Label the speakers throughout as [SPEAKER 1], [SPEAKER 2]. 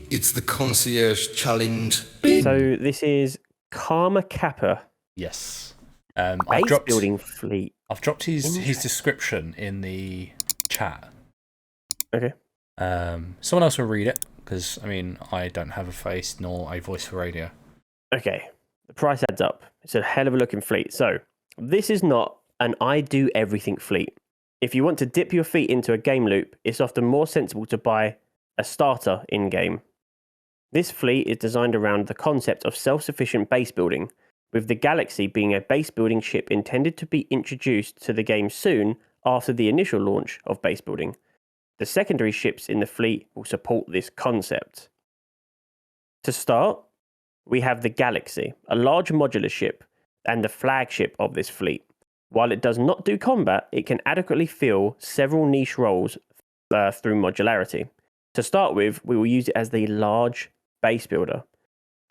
[SPEAKER 1] It's the Concierge Challenge.
[SPEAKER 2] So this is Karma Kappa.
[SPEAKER 3] Yes.
[SPEAKER 2] Base building fleet.
[SPEAKER 3] I've dropped his description in the chat.
[SPEAKER 2] Okay.
[SPEAKER 3] Someone else will read it, because, I mean, I don't have a face nor a voice for radio.
[SPEAKER 2] Okay. The price adds up. It's a hell of a looking fleet. So this is not an I do everything fleet. If you want to dip your feet into a game loop, it's often more sensible to buy a starter in-game. This fleet is designed around the concept of self-sufficient base building, with the Galaxy being a base building ship intended to be introduced to the game soon after the initial launch of base building. The secondary ships in the fleet will support this concept. To start, we have the Galaxy, a large modular ship and the flagship of this fleet. While it does not do combat, it can adequately fill several niche roles through modularity. To start with, we will use it as the large base builder.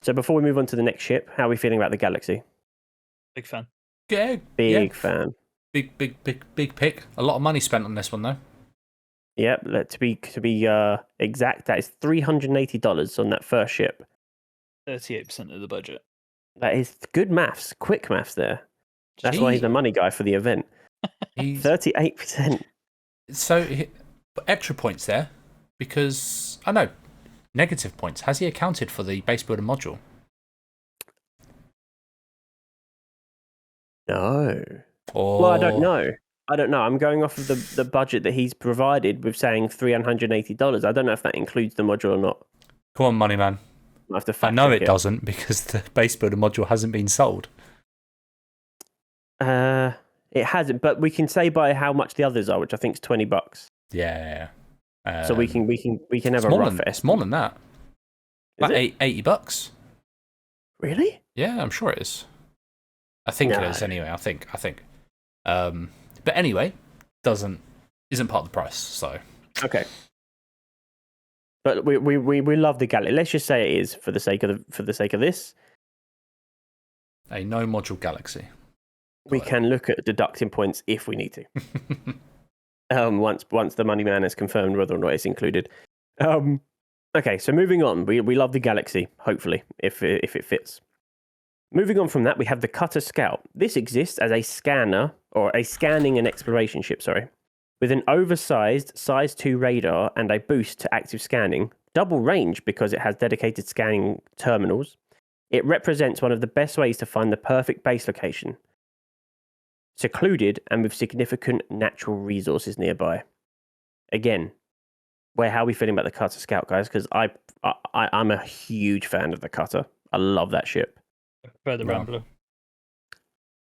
[SPEAKER 2] So before we move on to the next ship, how are we feeling about the Galaxy?
[SPEAKER 4] Big fan.
[SPEAKER 3] Yeah,
[SPEAKER 2] Big fan.
[SPEAKER 3] Big pick. A lot of money spent on this one, though.
[SPEAKER 2] Yep, to be exact, that is $380 on that first ship.
[SPEAKER 4] 38% of the budget.
[SPEAKER 2] That is good maths, quick maths there. That's why he's the money guy for the event. 38%.
[SPEAKER 3] So, extra points there, because, I know, negative points. Has he accounted for the base builder module?
[SPEAKER 2] No.
[SPEAKER 3] Or...
[SPEAKER 2] Well, I don't know. I'm going off of the budget that he's provided with saying $380. I don't know if that includes the module or not.
[SPEAKER 3] Come on, money man.
[SPEAKER 2] I have to
[SPEAKER 3] I know it doesn't, because the base builder module hasn't been sold.
[SPEAKER 2] It hasn't, but we can say by how much the others are, which I think is $20.
[SPEAKER 3] Yeah.
[SPEAKER 2] So we can have a rough estimate.
[SPEAKER 3] It's more than that. About $80.
[SPEAKER 2] Really?
[SPEAKER 3] Yeah, I'm sure it is. I think it is anyway. I think. But anyway, isn't part of the price. So
[SPEAKER 2] okay. But we love the Galaxy. Let's just say it is for the sake of this.
[SPEAKER 3] A no module Galaxy.
[SPEAKER 2] We can look at deducting points if we need to. Once the money man has confirmed whether or not it's included. Okay, so moving on. We love the Galaxy, hopefully, if it fits. Moving on from that, we have the Cutter Scout. This exists as a scanner, or a scanning and exploration ship, with an oversized size 2 radar and a boost to active scanning, double range because it has dedicated scanning terminals. It represents one of the best ways to find the perfect base location, secluded and with significant natural resources nearby. Again, how are we feeling about the Cutter Scout, guys? Because I'm a huge fan of the Cutter. I love that ship.
[SPEAKER 4] I prefer the Rambler.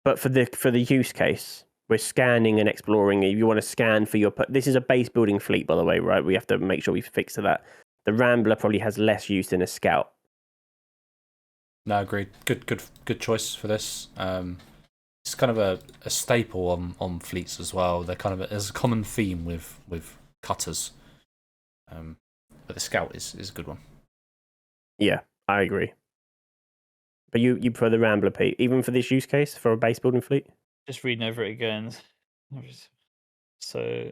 [SPEAKER 2] But for the use case, we're scanning and exploring. If you want to scan for your... This is a base building fleet, by the way, right? We have to make sure we fix to that. The Rambler probably has less use than a Scout.
[SPEAKER 3] No, agreed. Good choice for this. It's kind of a staple on fleets as well. They're kind of there's a common theme with cutters. But the Scout is a good one.
[SPEAKER 2] Yeah, I agree. But you prefer the Rambler, Pete, even for this use case for a base building fleet?
[SPEAKER 4] Just reading over it again. So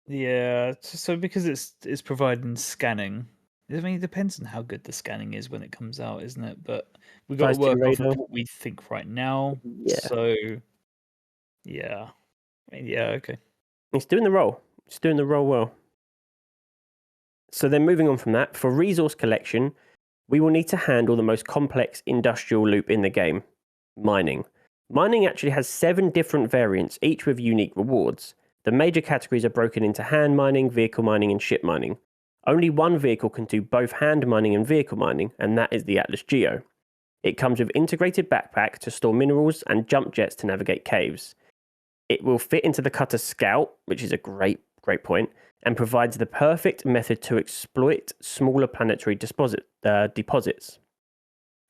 [SPEAKER 4] yeah, so because it's providing scanning. I mean, it depends on how good the scanning is when it comes out, isn't it? But we've got to work off of what we think right now.
[SPEAKER 2] Yeah.
[SPEAKER 4] So yeah, I mean, yeah, okay.
[SPEAKER 2] It's doing the role. It's doing the role well. So then moving on from that, for resource collection, we will need to handle the most complex industrial loop in the game, mining. Mining actually has 7 different variants, each with unique rewards. The major categories are broken into hand mining, vehicle mining, and ship mining. Only one vehicle can do both hand mining and vehicle mining, and that is the Atlas Geo. It comes with integrated backpack to store minerals and jump jets to navigate caves. It will fit into the Cutter Scout, which is a great point, and provides the perfect method to exploit smaller planetary deposits.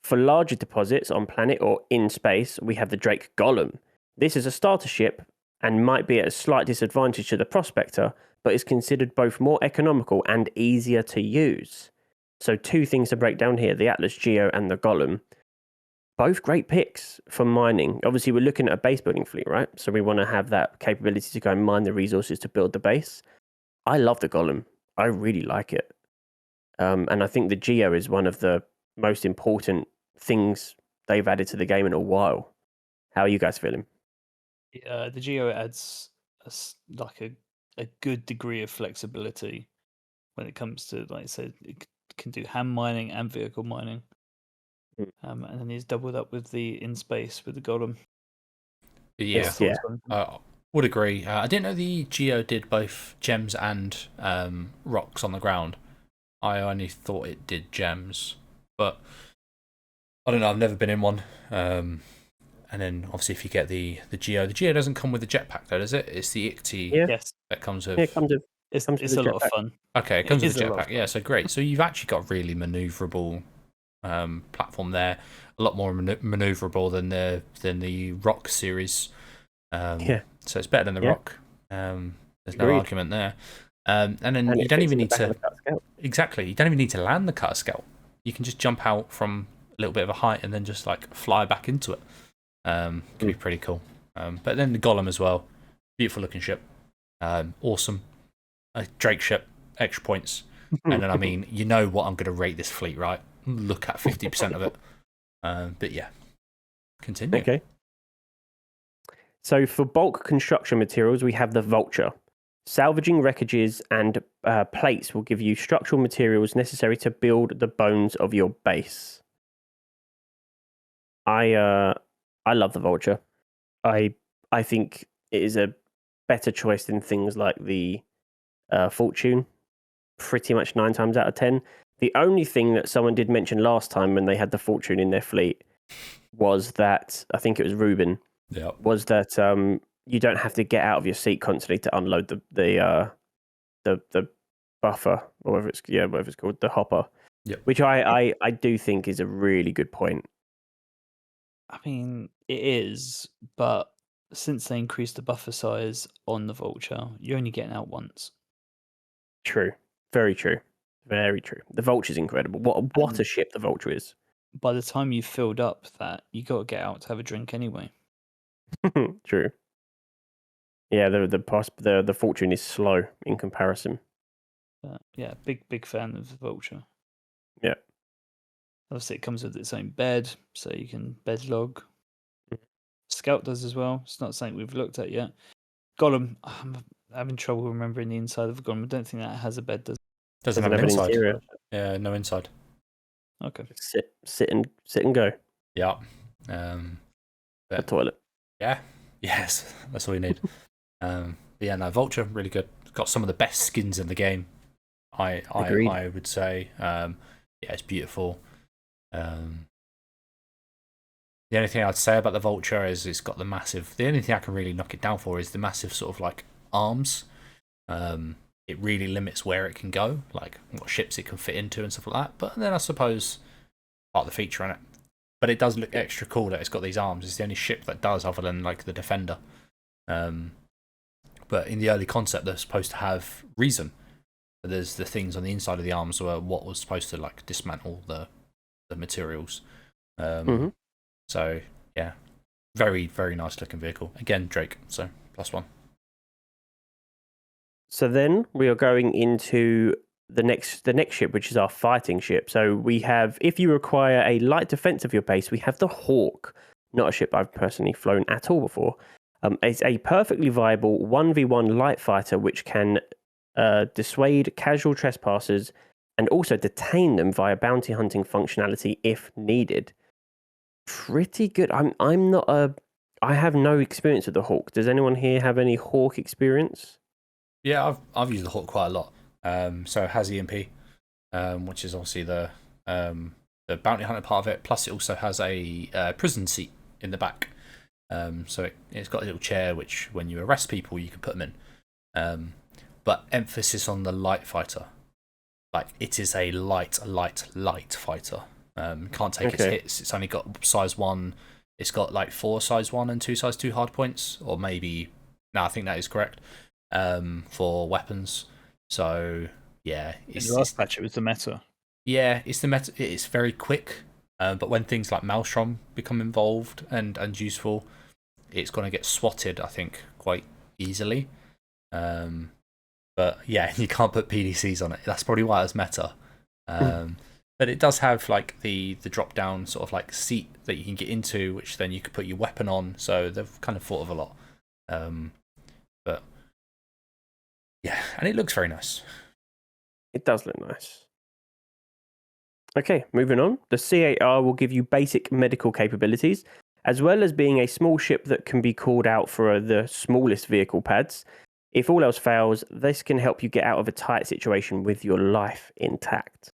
[SPEAKER 2] For larger deposits on planet or in space, we have the Drake Golem. This is a starter ship and might be at a slight disadvantage to the Prospector, but is considered both more economical and easier to use. So 2 things to break down here, the Atlas Geo and the Golem. both great picks for mining. Obviously, we're looking at a base building fleet, right? So we want to have that capability to go and mine the resources to build the base. I love the Golem. I really like it. And I think the Geo is one of the most important things they've added to the game in a while. How are you guys feeling?
[SPEAKER 4] The Geo adds a good degree of flexibility when it comes to, like I said, it can do hand mining and vehicle mining. And then he's doubled up with the in space with the Golem.
[SPEAKER 3] Yeah, would agree. I didn't know the Geo did both gems and rocks on the ground. I only thought it did gems, but I don't know. I've never been in one. And then obviously, if you get the Geo doesn't come with the jetpack, though, does it? It's the ICT that comes with.
[SPEAKER 2] Yeah, it comes with.
[SPEAKER 4] It's a lot of fun.
[SPEAKER 3] Okay, it comes with a jetpack. Yeah, so great. So you've actually got a really manoeuvrable platform there. A lot more manoeuvrable than the Rock series. So it's better than the Rock. There's no argument there. And then you don't even need to. Exactly. You don't even need to land the cutter scout. You can just jump out from a little bit of a height and then just like fly back into it. Could be pretty cool. But then the Golem as well. Beautiful looking ship. Awesome. A Drake ship, extra points. And then, I mean, you know what I'm going to rate this fleet, right? Look at 50% of it. But yeah, continue.
[SPEAKER 2] Okay. So for bulk construction materials, we have the Vulture. Salvaging wreckages and plates will give you structural materials necessary to build the bones of your base. I love the Vulture. I think it is a better choice than things like the Fortune. Pretty much 9 times out of 10. The only thing that someone did mention last time when they had the Fortune in their fleet was that, I think it was Ruben, was that you don't have to get out of your seat constantly to unload the buffer, or whatever it's called, the hopper. Which I do think is a really good point.
[SPEAKER 4] I mean, it is, but since they increased the buffer size on the Vulture, you're only getting out once.
[SPEAKER 2] True. Very true. Very true. The Vulture's incredible. What a ship the Vulture is.
[SPEAKER 4] By the time you've filled up that, you got to get out to have a drink anyway.
[SPEAKER 2] True. Yeah, the Fortune is slow in comparison.
[SPEAKER 4] Yeah, big fan of the Vulture.
[SPEAKER 2] Yeah.
[SPEAKER 4] Obviously, it comes with its own bed, so you can bed log. Scout does as well. It's not something we've looked at yet. Golem, I'm having trouble remembering the inside of the Golem. I don't think that has a bed, does it?
[SPEAKER 3] Doesn't have an inside. Interior. Yeah, no inside.
[SPEAKER 4] Okay.
[SPEAKER 2] Sit and go.
[SPEAKER 3] Yeah.
[SPEAKER 2] A toilet.
[SPEAKER 3] Yeah. Yes, that's all you need. But yeah, no, Vulture, really good. Got some of the best skins in the game. I would say. Yeah, it's beautiful. The only thing I'd say about the Vulture is it's got the massive. The only thing I can really knock it down for is the massive sort of like arms. It really limits where it can go, like what ships it can fit into and stuff like that. But then I suppose part of the feature in it. But it does look extra cool that it's got these arms. It's the only ship that does, other than like the Defender. But in the early concept, they're supposed to have reason. There's the things on the inside of the arms were what was supposed to like dismantle the materials. So yeah, very very nice looking vehicle. Again, Drake. So +1.
[SPEAKER 2] So then we are going into the next ship, which is our fighting ship. So we have, if you require a light defense of your base, we have the Hawk. Not a ship I've personally flown at all before. It's a perfectly viable 1v1 light fighter which can dissuade casual trespassers and also detain them via bounty hunting functionality if needed. Pretty good. I have no experience with the Hawk. Does anyone here have any Hawk experience?
[SPEAKER 3] Yeah, I've used the Hawk quite a lot. So it has EMP, which is obviously the bounty hunter part of it. Plus, it also has a prison seat in the back. So it's got a little chair which, when you arrest people, you can put them in. But emphasis on the light fighter. Like, it is a light fighter. Can't take its hits. It's only got size 1. It's got like 4 size 1 and 2 size 2 hard points, or maybe. No, I think that is correct. For weapons. So yeah,
[SPEAKER 4] in the last patch it was the meta.
[SPEAKER 3] Yeah, it's the meta. It's very quick. But when things like Maelstrom become involved and useful, it's going to get swatted, I think, quite easily. But yeah, you can't put PDCs on it. That's probably why it's meta. But it does have like the drop down sort of like seat that you can get into, which then you could put your weapon on. So they've kind of thought of a lot. But yeah, and it looks very nice.
[SPEAKER 2] It does look nice. Okay, moving on. The C8R will give you basic medical capabilities, as well as being a small ship that can be called out for the smallest vehicle pads. If all else fails, this can help you get out of a tight situation with your life intact.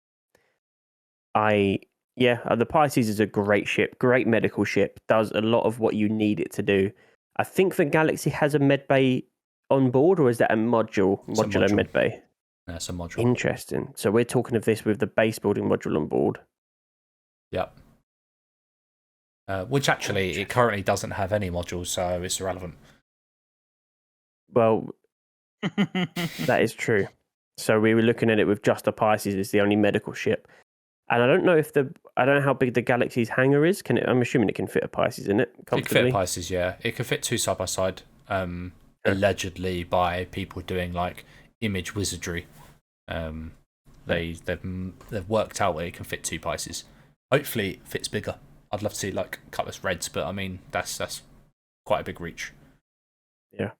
[SPEAKER 2] The Pisces is a great ship, great medical ship, does a lot of what you need it to do. I think the Galaxy has a med bay on board, or is that a modular med bay?
[SPEAKER 3] That's a module.
[SPEAKER 2] Interesting. So we're talking of this with the base building module on board.
[SPEAKER 3] Yep. Which actually, it currently doesn't have any modules, so it's irrelevant.
[SPEAKER 2] Well, that is true. So we were looking at it with just the Pisces as the only medical ship. And I don't know how big the Galaxy's hangar is. I'm assuming it can fit a Pisces in it comfortably.
[SPEAKER 3] It can fit a Pisces, yeah. It can fit two side by side. Allegedly by people doing like image wizardry. They've worked out where it can fit two Pisces. Hopefully it fits bigger. I'd love to see like Cutlass Reds, but I mean that's quite a big reach.
[SPEAKER 2] Yeah.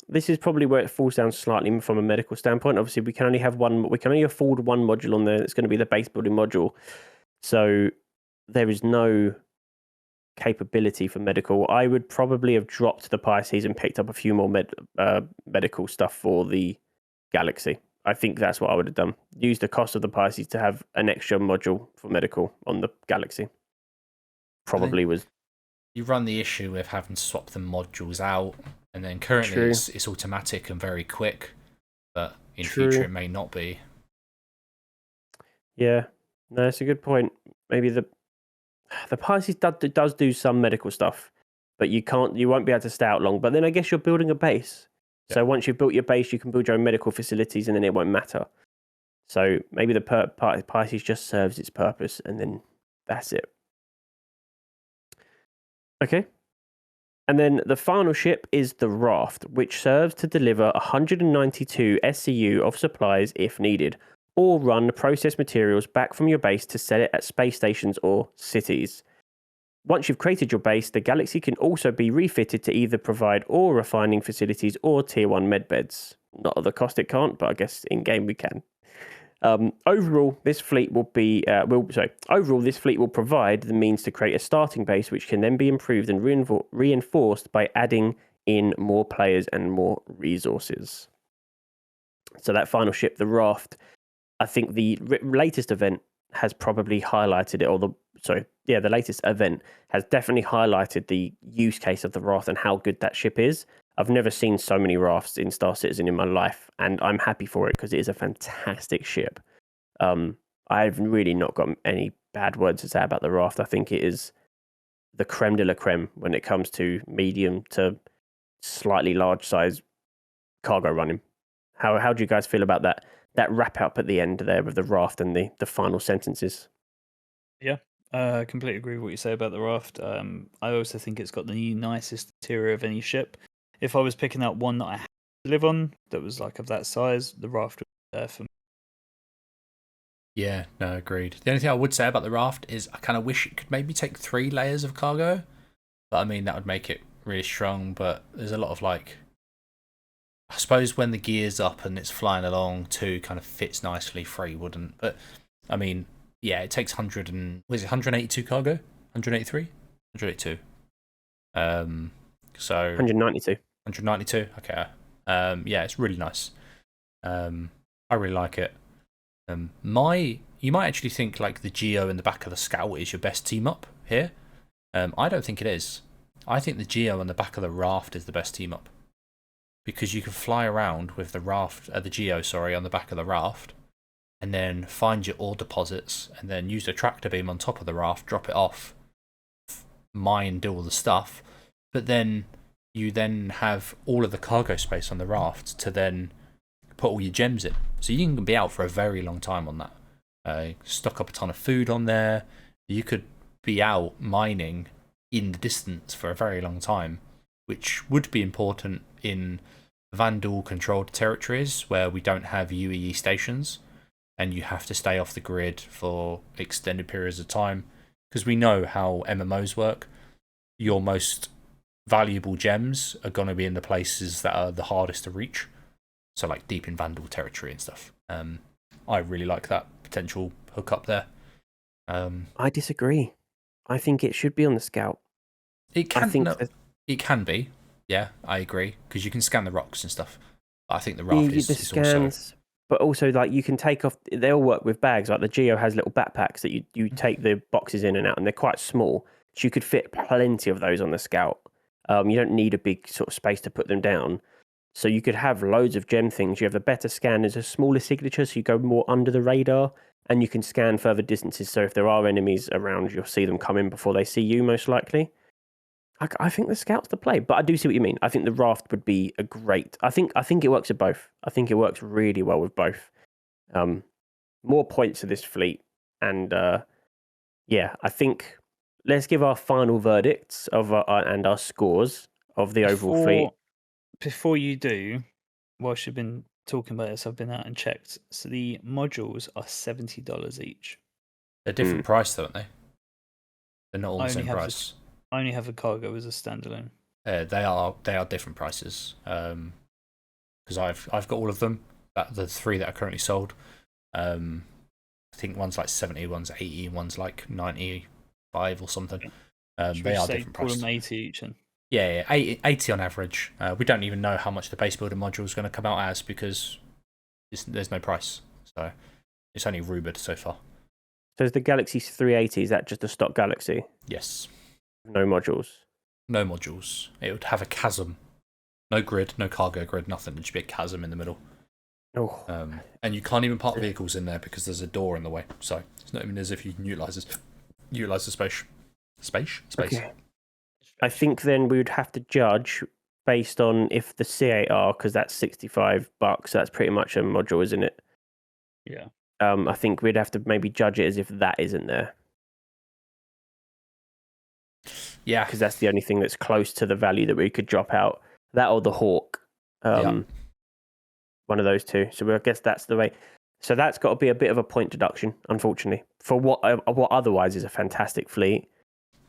[SPEAKER 2] This is probably where it falls down slightly from a medical standpoint. Obviously, we can only afford one module on there. It's going to be the base building module. So there is no capability for medical. I would probably have dropped the Pisces and picked up a few more medical stuff for the Galaxy. I think that's what I would have done. Use the cost of the Pisces to have an extra module for medical on the Galaxy. Probably was.
[SPEAKER 3] You run the issue with having to swap the modules out. And then currently it's automatic and very quick, but in future it may not be.
[SPEAKER 2] Yeah, no, that's a good point. Maybe the Pisces does do some medical stuff, but you won't be able to stay out long. But then I guess you're building a base. Yeah. So once you've built your base, you can build your own medical facilities, and then it won't matter. So maybe the Pisces just serves its purpose, and then that's it. Okay. And then the final ship is the Raft, which serves to deliver 192 SCU of supplies if needed, or run processed materials back from your base to sell it at space stations or cities. Once you've created your base, the Galaxy can also be refitted to either provide ore refining facilities or Tier 1 medbeds. Not at the cost it can't, but I guess in-game we can. Overall, this fleet will provide the means to create a starting base, which can then be improved and reinforced by adding in more players and more resources. So that final ship, the Raft, I think the latest event has probably highlighted it, the latest event has definitely highlighted the use case of the Raft and how good that ship is. I've never seen so many Rafts in Star Citizen in my life, and I'm happy for it because it is a fantastic ship. I've really not got any bad words to say about the Raft. I think it is the creme de la creme when it comes to medium to slightly large size cargo running. How do you guys feel about that wrap up at the end there with the Raft and the final sentences?
[SPEAKER 4] Yeah, I completely agree with what you say about the Raft. I also think it's got the nicest interior of any ship. If I was picking out one that I had to live on that was like of that size, the Raft would be there for me.
[SPEAKER 3] Yeah, no, agreed. The only thing I would say about the Raft is I kind of wish it could maybe take 3 layers of cargo. But I mean, that would make it really strong. But there's a lot of like, I suppose when the gear's up and it's flying along, 2 kind of fits nicely, 3 wouldn't. But I mean, yeah, it takes 182 cargo? 183? 182. So
[SPEAKER 2] 192.
[SPEAKER 3] 192. Okay. Yeah, it's really nice. I really like it. You might actually think like the Geo in the back of the Scout is your best team up here. I don't think it is. I think the Geo on the back of the Raft is the best team up because you can fly around with the Geo, on the back of the Raft, and then find your ore deposits, and then use the tractor beam on top of the Raft, drop it off, mine, do all the stuff. But then you then have all of the cargo space on the Raft to then put all your gems in. So you can be out for a very long time on that. Stock up a ton of food on there. You could be out mining in the distance for a very long time, which would be important in Vandal-controlled territories where we don't have UEE stations and you have to stay off the grid for extended periods of time. Because we know how MMOs work. Your most valuable gems are going to be in the places that are the hardest to reach. So like deep in Vandal territory and stuff. I really like that potential hookup there.
[SPEAKER 2] I disagree. I think it should be on the Scout.
[SPEAKER 3] It can,
[SPEAKER 2] I think
[SPEAKER 3] it can be. Yeah, I agree. Because you can scan the rocks and stuff. I think the raft is
[SPEAKER 2] scans,
[SPEAKER 3] also...
[SPEAKER 2] but also like you can take off. They all work with bags. Like the Geo has little backpacks that you take the boxes in and out, and they're quite small. So you could fit plenty of those on the Scout. You don't need a big sort of space to put them down. So you could have loads of gem things. You have a better scan as a smaller signature, so you go more under the radar, and you can scan further distances. So if there are enemies around, you'll see them come in before they see you, most likely. I think the Scout's the play, but I do see what you mean. I think the raft would be a great. I think it works with both. I think it works really well with both. More points to this fleet, and yeah, I think let's give our final verdicts of and our scores of the overall fleet.
[SPEAKER 4] Before you do, whilst you've been talking about this, I've been out and checked. So the modules are $70 each.
[SPEAKER 3] They're different price, though, aren't they? They're not all the same price.
[SPEAKER 4] I only have a cargo as a standalone.
[SPEAKER 3] They are different prices. Because I've got all of them. The 3 that are currently sold. I think one's like 70, one's 80, one's like 95 or something. They are different prices.
[SPEAKER 4] Call them 80 each. And...
[SPEAKER 3] Yeah, 80 on average. We don't even know how much the base builder module is going to come out as because there's no price. So it's only rumoured so far.
[SPEAKER 2] So is the Galaxy 380, is that just a stock Galaxy?
[SPEAKER 3] Yes.
[SPEAKER 2] No modules?
[SPEAKER 3] No modules. It would have a chasm. No grid, no cargo grid, nothing. It'd just be a chasm in the middle.
[SPEAKER 2] Oh.
[SPEAKER 3] And you can't even park vehicles in there because there's a door in the way. So it's not even as if you can utilise the space. Space?
[SPEAKER 2] Okay. I think then we would have to judge based on if the C8R, because that's $65, so that's pretty much a module, isn't it?
[SPEAKER 4] Yeah.
[SPEAKER 2] I think we'd have to maybe judge it as if that isn't there.
[SPEAKER 3] Yeah.
[SPEAKER 2] Because that's the only thing that's close to the value that we could drop out. That or the Hawk. One of those two. So I guess that's the way. So that's got to be a bit of a point deduction, unfortunately, for what otherwise is a fantastic fleet.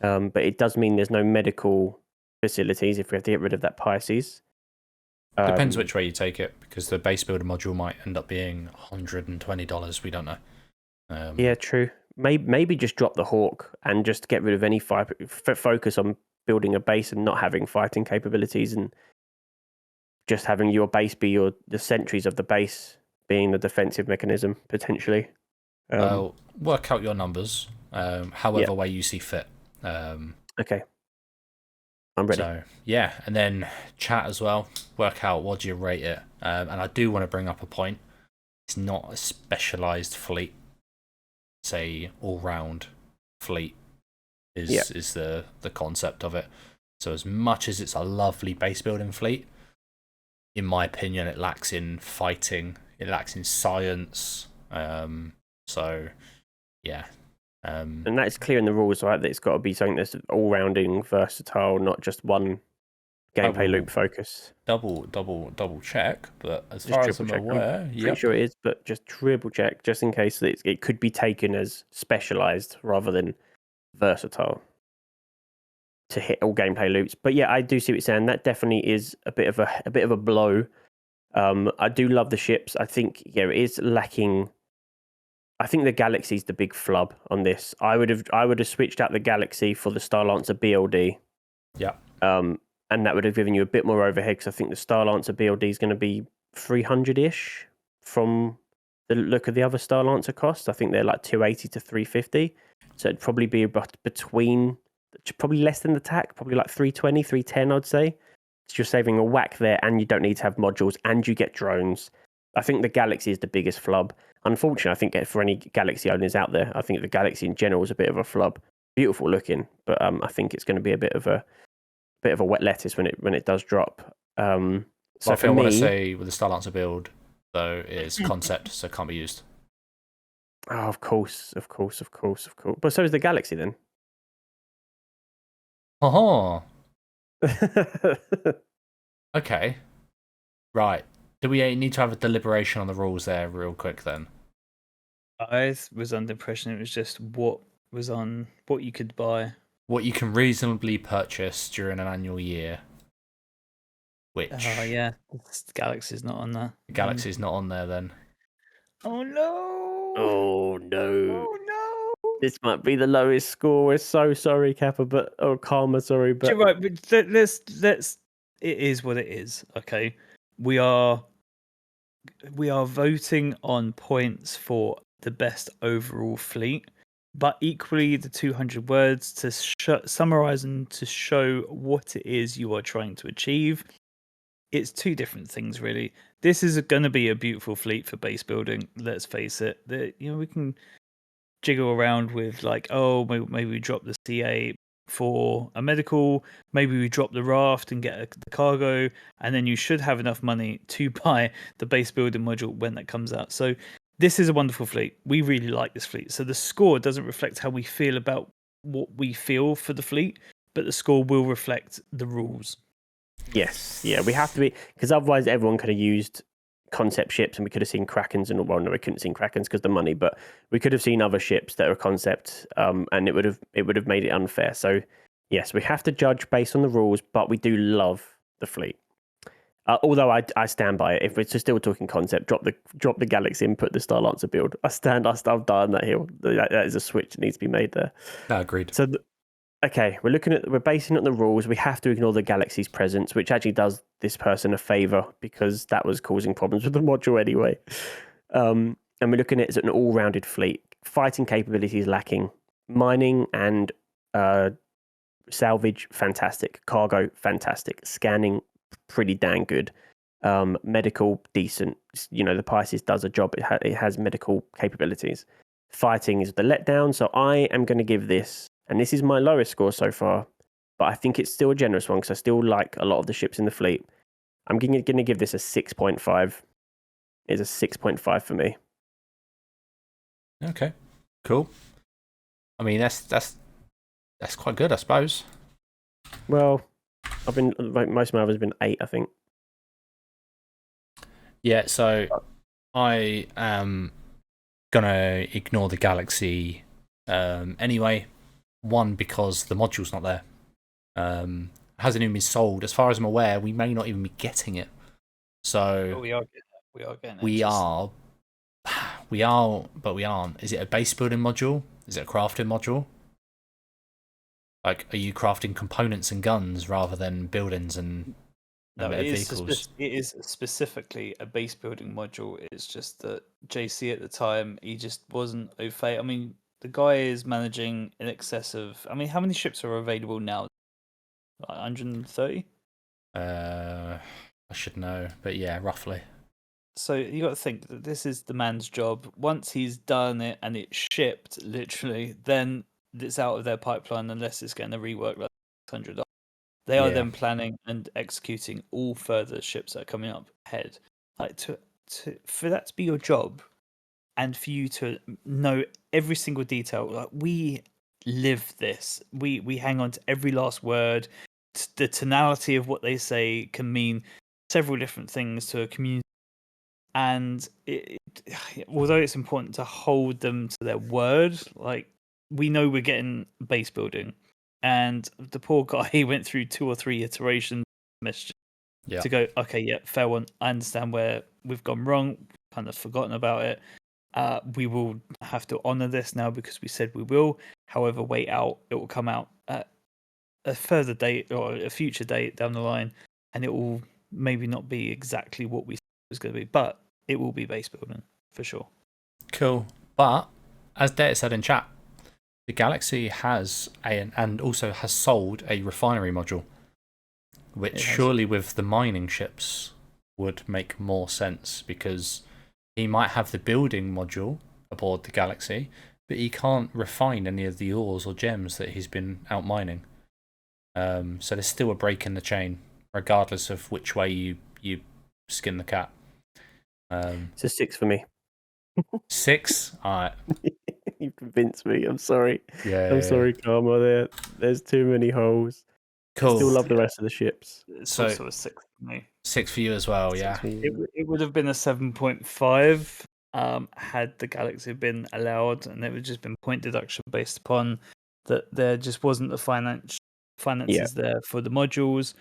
[SPEAKER 2] But it does mean there's no medical facilities if we have to get rid of that Pisces.
[SPEAKER 3] Depends which way you take it, because the base builder module might end up being $120. We don't know.
[SPEAKER 2] Yeah, true. Maybe just drop the Hawk and just get rid of any focus on building a base and not having fighting capabilities, and just having your base be the sentries of the base being the defensive mechanism potentially.
[SPEAKER 3] Work out your numbers, however way you see fit.
[SPEAKER 2] Okay. I'm ready.
[SPEAKER 3] So, yeah, and then chat as well. Work out what do you rate it. And I do want to bring up a point. It's not a specialised fleet. It's a all-round fleet is the concept of it. So as much as it's a lovely base building fleet, in my opinion, it lacks in fighting. It lacks in science. So, yeah.
[SPEAKER 2] And that's clear in the rules, right? That it's got to be something that's all-rounding, versatile, not just one gameplay loop focus.
[SPEAKER 3] Double check, but as far as I'm aware,
[SPEAKER 2] I'm pretty sure it is, but just triple check, just in case that it could be taken as specialized rather than versatile to hit all gameplay loops. But yeah, I do see what you're saying. That definitely is a bit of a blow. I do love the ships. I think it is lacking. I think the Galaxy's the big flub on this. I would have switched out the Galaxy for the Star Lancer BLD.
[SPEAKER 3] Yeah.
[SPEAKER 2] And that would have given you a bit more overhead, because I think the Star Lancer BLD is going to be 300-ish from the look of the other Star Lancer costs. I think they're like 280 to 350. So it'd probably be between, probably less than the TAC, probably like 320, 310, I'd say. So you're saving a whack there, and you don't need to have modules, and you get drones. I think the Galaxy is the biggest flub. Unfortunately, I think for any Galaxy owners out there, I think the Galaxy in general is a bit of a flub. Beautiful looking, but I think it's going to be a bit of a wet lettuce when it does drop. So
[SPEAKER 3] I want to say with the Star Lancer build, though, it's concept, so it can't be used.
[SPEAKER 2] Oh, of course. But so is the Galaxy then.
[SPEAKER 3] Oh, okay. Right. Do we need to have a deliberation on the rules there real quick then?
[SPEAKER 4] I was under the impression it was just what was on what you could buy.
[SPEAKER 3] What you can reasonably purchase during an annual year. Which
[SPEAKER 4] Oh yeah, Galaxy's not on there.
[SPEAKER 3] Galaxy's not on there then.
[SPEAKER 4] Oh no!
[SPEAKER 2] Oh no.
[SPEAKER 4] Oh no!
[SPEAKER 2] This might be the lowest score. We're so sorry, Kappa, but Karma, sorry, but
[SPEAKER 4] You're right, but let's. It is what it is. Okay, we are voting on points for the best overall fleet, but equally the 200 words to summarize and to show what it is you are trying to achieve. It's two different things, really. This is going to be a beautiful fleet for base building. Let's face it. We can jiggle around with like, oh, maybe we drop the CA for a medical. Maybe we drop the raft and get the cargo, and then you should have enough money to buy the base building module when that comes out. So this is a wonderful fleet. We really like this fleet. So the score doesn't reflect how we feel about what we feel for the fleet, but the score will reflect the rules.
[SPEAKER 2] yes, yeah, we have to be, because otherwise everyone could have used concept ships and we could have seen Krakens, and well, no, we couldn't see Krakens because the money, but we could have seen other ships that are concept, and it would have made it unfair. So yes, we have to judge based on the rules, but we do love the fleet. Although I stand by it. If we're still talking concept, drop the Galaxy and put the Star Lancer build. I've died on that hill. That is a switch that needs to be made there.
[SPEAKER 3] No, agreed.
[SPEAKER 2] So okay, we're basing it on the rules. We have to ignore the Galaxy's presence, which actually does this person a favor because that was causing problems with the module anyway. And we're looking at it as an all-rounded fleet. Fighting capabilities lacking. Mining and salvage, fantastic. Cargo, fantastic. Scanning, pretty dang good. Medical, decent. The Pisces does a job. It has medical capabilities. Fighting is the letdown. So I am going to give this, and this is my lowest score so far, but I think it's still a generous one because I still like a lot of the ships in the fleet. I'm going to give this a 6.5. It's a 6.5 for me.
[SPEAKER 3] Okay, cool. I mean, that's quite good, I suppose.
[SPEAKER 2] Well, most of my others have been 8, I think.
[SPEAKER 3] Yeah, so I am gonna ignore the Galaxy anyway. One, because the module's not there. Hasn't even been sold. As far as I'm aware, we may not even be getting it. So
[SPEAKER 4] Oh, we are getting it.
[SPEAKER 3] We are, but we aren't. Is it a base building module? Is it a crafting module? Like, are you crafting components and guns rather than buildings and
[SPEAKER 4] No,
[SPEAKER 3] vehicles?
[SPEAKER 4] it is specifically a base building module. It's just that JC at the time, he just wasn't au fait. I mean, the guy is managing in excess of. I mean, how many ships are available now? Like 130?
[SPEAKER 3] I should know, but yeah, roughly.
[SPEAKER 4] So you got to think that this is the man's job. Once he's done it and it's shipped, literally, then it's out of their pipeline unless it's getting a rework like 600. They are
[SPEAKER 3] Yeah.
[SPEAKER 4] then planning and executing all further ships that are coming up ahead. Like for that to be your job, and for you to know every single detail. Like we live this. We hang on to every last word. The tonality of what they say can mean several different things to a community. And although it's important to hold them to their word, like we know we're getting base building, and the poor guy, he went through 2 or 3 iterations to go, okay, yeah, fair one. I understand where we've gone wrong, kind of forgotten about it. We will have to honor this now because we said we will. However, wait out. It will come out at a further date or a future date down the line, and it will maybe not be exactly what we said it was going to be, but it will be base building for sure.
[SPEAKER 3] Cool. But as Data said in chat, the Galaxy has and also has sold a refinery module, which surely with the mining ships would make more sense because he might have the building module aboard the Galaxy, but he can't refine any of the ores or gems that he's been out mining. So there's still a break in the chain, regardless of which way you skin the cat.
[SPEAKER 2] It's a 6 for me.
[SPEAKER 3] 6? Alright.
[SPEAKER 2] You convince me. I'm sorry.
[SPEAKER 3] Yeah.
[SPEAKER 2] I'm sorry, Karma. There's too many holes.
[SPEAKER 3] Cool.
[SPEAKER 2] Still love the rest of the ships.
[SPEAKER 4] It's
[SPEAKER 3] So-
[SPEAKER 4] also a 6 for me.
[SPEAKER 3] 6 for you as well. Yeah.
[SPEAKER 2] Six for you.
[SPEAKER 4] It would have been a 7.5 had the Galaxy been allowed, and it would just been point deduction based upon that there just wasn't the finances there for the modules.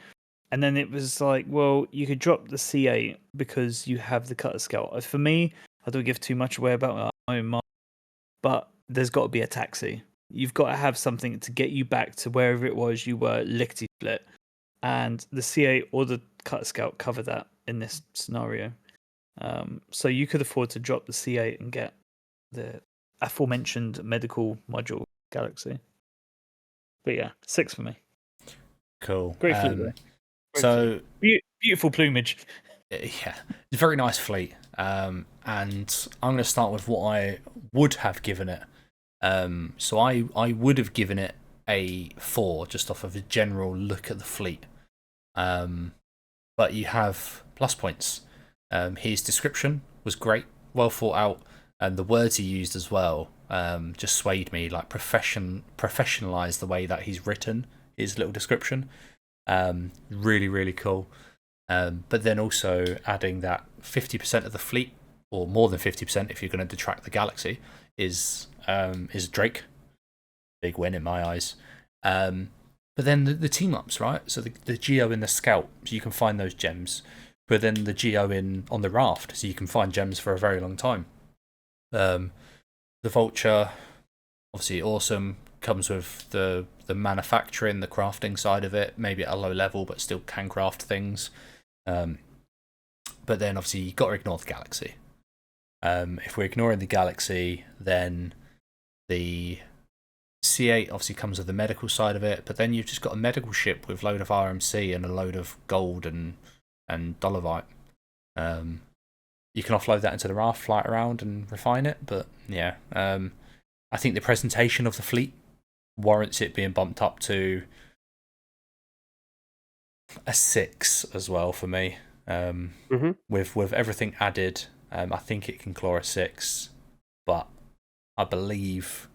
[SPEAKER 4] And then it was like, well, you could drop the C8 because you have the cutter scout. For me, I don't give too much away about my own mind, but there's got to be a taxi. You've got to have something to get you back to wherever it was you were lickety split. And the C8 or the cutter scout cover that in this scenario. So you could afford to drop the C8 and get the aforementioned medical module Galaxy. But yeah, 6 for me.
[SPEAKER 3] Cool.
[SPEAKER 4] Great fleet, though. Great
[SPEAKER 3] So
[SPEAKER 4] beautiful plumage.
[SPEAKER 3] yeah, it's a very nice fleet. And I'm going to start with what I would have given it. So I would have given it a 4 just off of a general look at the fleet. But you have plus points. His description was great, well thought out, and the words he used as well just swayed me. Like professionalized the way that he's written his little description. Really, really cool. But then also adding that 50% of the fleet, or more than 50% if you're going to detract the Galaxy, is Drake. Big win in my eyes. But then the team ups, right? So the Geo in the Scout, so you can find those gems. But then the Geo on the Raft, so you can find gems for a very long time. The Vulture, obviously awesome, comes with the manufacturing, the crafting side of it, maybe at a low level, but still can craft things. But then obviously you've got to ignore the Galaxy. If we're ignoring the Galaxy, then the C8 obviously comes with the medical side of it, but then you've just got a medical ship with a load of RMC and a load of gold and dolomite. You can offload that into the Raft, fly it around and refine it, but yeah. I think the presentation of the fleet warrants it being bumped up to a 6 as well for me. With everything added, I think it can claw a 6, but I believe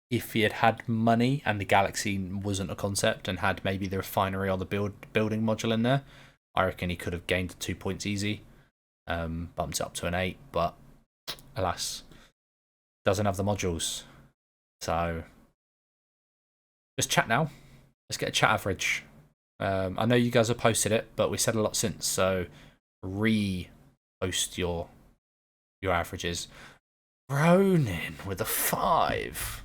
[SPEAKER 3] if he had had money and the Galaxy wasn't a concept and had maybe the refinery or the building module in there, I reckon he could have gained 2 points easy, bumped it up to an 8, but alas, doesn't have the modules. So just chat now. Let's get a chat average. I know you guys have posted it, but we said a lot since, so re-post your averages. Ronin with a 5.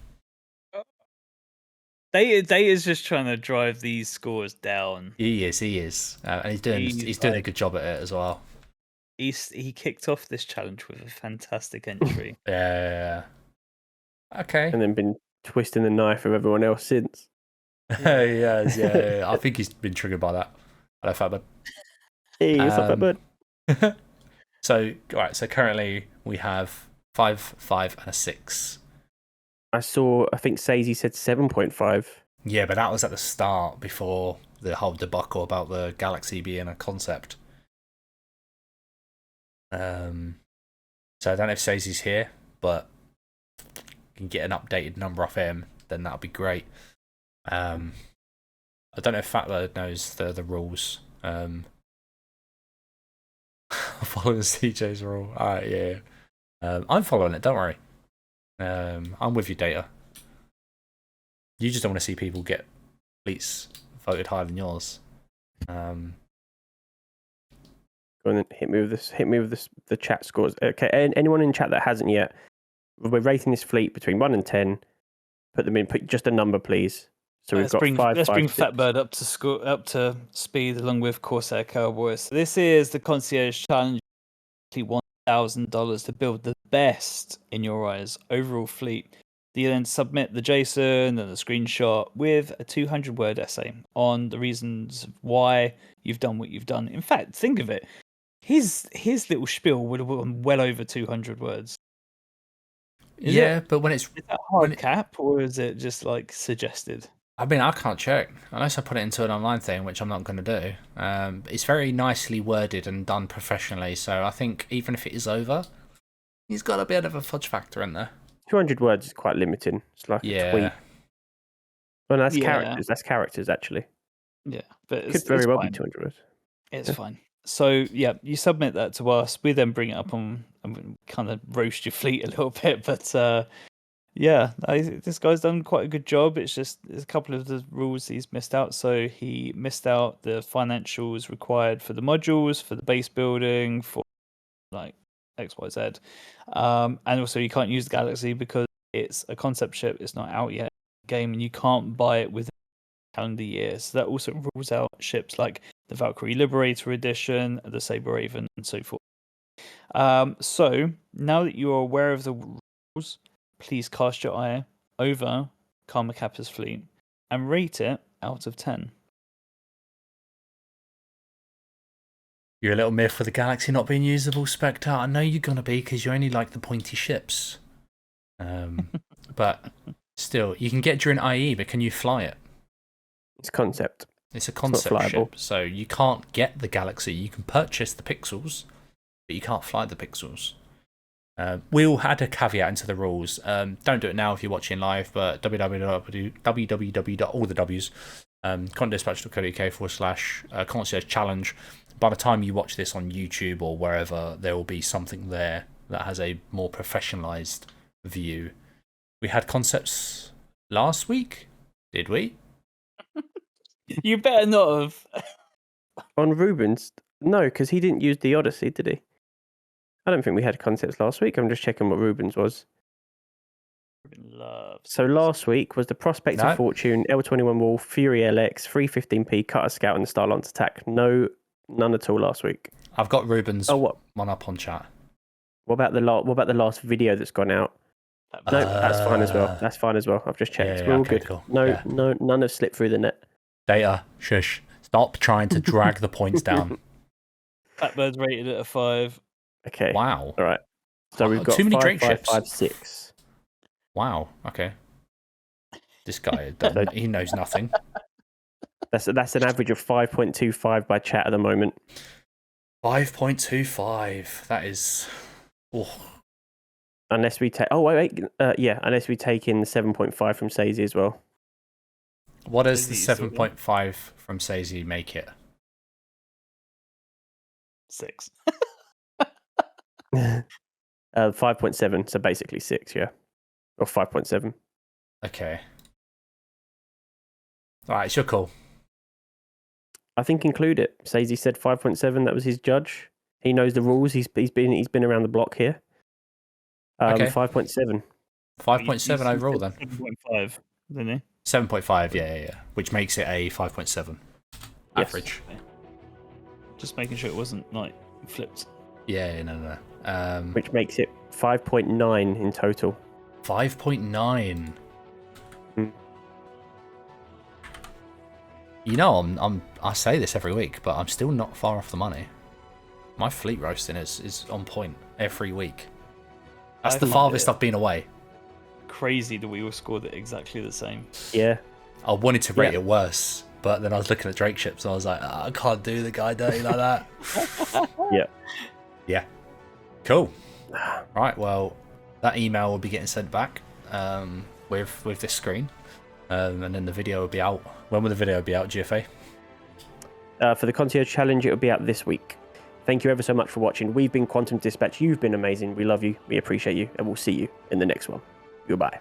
[SPEAKER 4] They is just trying to drive these scores down.
[SPEAKER 3] He is, and he's doing a good job at it as well.
[SPEAKER 4] He kicked off this challenge with a fantastic entry.
[SPEAKER 3] Yeah. Okay.
[SPEAKER 2] And then been twisting the knife of everyone else since.
[SPEAKER 3] Yeah. I think he's been triggered by that. Hello, Fatbud.
[SPEAKER 2] Hey, what's up, bud?
[SPEAKER 3] So, all right. So currently we have 5, 5, and a 6.
[SPEAKER 2] I think Sazy said 7.5.
[SPEAKER 3] Yeah, but that was at the start before the whole debacle about the Galaxy being a concept. So I don't know if Sazy's here, but can get an updated number off him, then that'll be great. I don't know if Fatbird knows the rules. Following CJ's rule. Alright, yeah. I'm following it, don't worry. I'm with you, Data. You just don't want to see people get fleets voted higher than yours.
[SPEAKER 2] Go on then, hit me with this. The chat scores. Okay, anyone in chat that hasn't yet, we're rating this fleet between 1 and 10. Put just a number, please. So we've got 5.
[SPEAKER 4] Let's bring
[SPEAKER 2] 6.
[SPEAKER 4] Fatbird up to speed along with Corsair Cowboys. So this is the Concierge Challenge. $1,000 to build the best, in your eyes, overall fleet. You then submit the JSON and the screenshot with a 200-word essay on the reasons why you've done what you've done. In fact, think of it. His little spiel would have been well over 200 words.
[SPEAKER 3] But when it's...
[SPEAKER 4] Is that hard cap, or is it just, like, suggested?
[SPEAKER 3] I mean, I can't check, unless I put it into an online thing, which I'm not going to do. It's very nicely worded and done professionally, so I think even if it is over, he's got a bit of a fudge factor in there.
[SPEAKER 2] 200 words is quite limiting. It's like a tweet.
[SPEAKER 3] Yeah.
[SPEAKER 2] Well, no, that's
[SPEAKER 4] Yeah.
[SPEAKER 2] characters. That's characters, actually.
[SPEAKER 4] Yeah, but
[SPEAKER 2] Could very well be 200 words.
[SPEAKER 4] It's
[SPEAKER 2] Yeah.
[SPEAKER 4] fine. So yeah, you submit that to us. We then bring it up on and kind of roast your fleet a little bit. But yeah, this guy's done quite a good job. It's just there's a couple of the rules he's missed out. So he missed out the financials required for the modules, for the base building, for like XYZ, and also you can't use the Galaxy because it's a concept ship. It's not out yet in the game, and you can't buy it within the calendar year. So that also rules out ships like the Valkyrie Liberator Edition, the Saber Raven, and so forth. So now that you are aware of the rules, please cast your eye over Karma Kappa's fleet and rate it out of 10.
[SPEAKER 3] You're a little miffed for the Galaxy not being usable, Spectre. I know you're going to be because you only like the pointy ships. But still, you can get during IE, but can you fly it?
[SPEAKER 2] It's concept.
[SPEAKER 3] It's a concept ship, so you can't get the Galaxy. You can purchase the pixels, but you can't fly the pixels. We all had a caveat into the rules. Don't do it now if you're watching live, but www.contentdispatch.co.uk/concierge challenge. By the time you watch this on YouTube or wherever, there will be something there that has a more professionalized view. We had concepts last week, did we?
[SPEAKER 4] You better not have.
[SPEAKER 2] On Rubens, no, because he didn't use the Odyssey, did he? I don't think we had concepts last week. I'm just checking what Rubens was. So last week was the Prospect of Fortune, L21 Wolf, Fury LX, 315p, Cutter Scout, and the Starlance Attack. No, none at all last week.
[SPEAKER 3] I've got Rubens
[SPEAKER 2] what?
[SPEAKER 3] one up on chat.
[SPEAKER 2] What about the last video that's gone out? No, that's fine as well. That's fine as well. I've just checked. We're all good.
[SPEAKER 3] Cool.
[SPEAKER 2] No, none have slipped through the net.
[SPEAKER 3] Data, shush. Stop trying to drag the points down.
[SPEAKER 4] Fatbird's rated at a 5.
[SPEAKER 2] Okay.
[SPEAKER 3] Wow.
[SPEAKER 2] All right. So we've got
[SPEAKER 3] too many
[SPEAKER 2] 5,
[SPEAKER 3] Drake
[SPEAKER 2] 5,
[SPEAKER 3] ships.
[SPEAKER 2] 5, 6.
[SPEAKER 3] Wow. Okay. This guy, he knows nothing.
[SPEAKER 2] That's an average of 5.25 by chat at the moment.
[SPEAKER 3] 5.25. That is. Oh.
[SPEAKER 2] Unless we take. Oh wait. Unless we take in the 7.5 from Sazy as well.
[SPEAKER 3] What does the 7.5 from Sazy make it?
[SPEAKER 4] 6.
[SPEAKER 2] 5.7. So basically 6. Yeah. Or 5.7.
[SPEAKER 3] Okay. All right, it's your call.
[SPEAKER 2] I think include it. Sazy said 5.7. That was his judge. He knows the rules. He's been around the block here.
[SPEAKER 3] Okay.
[SPEAKER 2] 5.7.
[SPEAKER 3] 5.7 overall then.
[SPEAKER 4] 7.5, didn't he?
[SPEAKER 3] 7.5. Yeah. Which makes it a 5.7 average.
[SPEAKER 4] Yes. Just making sure it wasn't like flipped.
[SPEAKER 3] Yeah. No.
[SPEAKER 2] Which makes it 5.9 in total.
[SPEAKER 3] 5.9.
[SPEAKER 2] Mm.
[SPEAKER 3] You know, I say this every week, but I'm still not far off the money. My fleet roasting is on point every week. That's the farthest I've been away.
[SPEAKER 4] Crazy that we all scored it exactly the same.
[SPEAKER 2] Yeah.
[SPEAKER 3] I wanted to rate it worse, but then I was looking at Drake ships and I was like, I can't do the guy dirty like that. Yeah. Cool. Right, well, that email will be getting sent back with this screen. And then the video will be out. When will the video be out, GFA?
[SPEAKER 2] For the Concierge Challenge, it will be out this week. Thank you ever so much for watching. We've been Quantum Dispatch. You've been amazing. We love you. We appreciate you. And we'll see you in the next one. Goodbye.